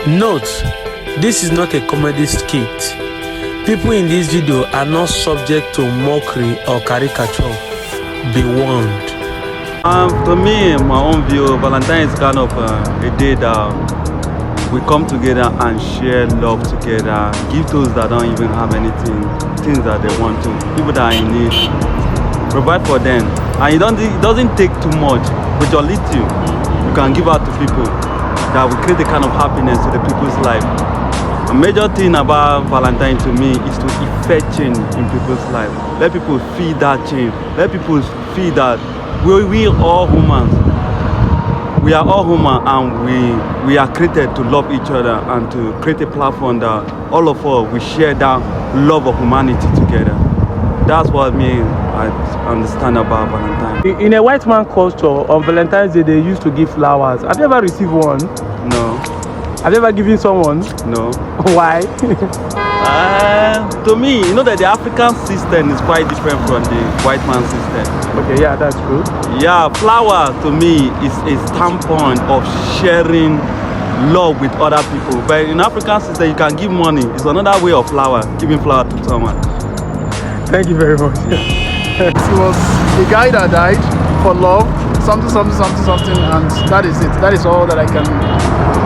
Note, this is not a comedy skit. People in this video are not subject to mockery or caricature. Be warned. For me, in my own view, Valentine is kind of a day that we come together and share love together, give those that don't even have anything, things that they want to, people that are in need, provide for them. And it doesn't take too much, with your little, you can give out to people that will create a kind of happiness to the people's life. A major thing about Valentine to me is to effect change in people's life. Let people feel that change. Let people feel that we are all humans. We are all human, and we are created to love each other and to create a platform that all of us we share that love of humanity together. That's what I understand about Valentine. In a white man culture, on Valentine's Day they used to give flowers. Have you ever received one? No. Have you ever given someone? No. Why? To me, you know that the African system is quite different from the white man system. Okay, yeah, that's true. Yeah, flower to me is a standpoint of sharing love with other people. But in African system, you can give money. It's another way of flower, giving flower to someone. Thank you very much. He was a guy that died for love, something, and that is it. That is all that I can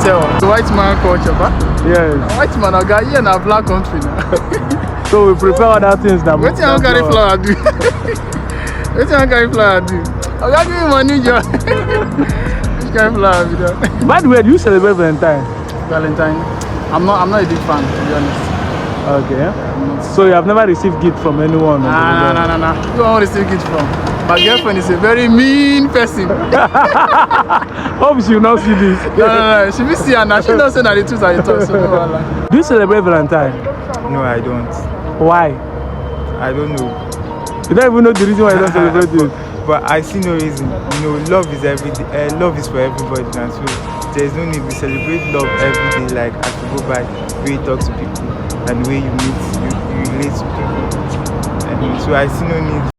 tell. The white man culture, but Yes. white man, a guy here in a black country now. So we prefer other things than What you carry flower do? What you carry flower do? I got give you money, John. Which kind of flower be that? By the way, do you celebrate Valentine? Valentine. I'm not a big fan, to be honest. Okay. So you have never received gift from anyone? Nah. You don't want to receive gift from. My girlfriend is a very mean person. Hope she will not see this. No. She will see her now. She knows that the truth are the talk. So no. Do you celebrate Valentine? No, I don't. Why? I don't know. You don't even know the reason why you don't celebrate it. But I see no reason. You know, love is love is for everybody, and so there's no need. We celebrate love every day. Like as you go by, the way you talk to people and the way you meet, you relate to people. And so I see no need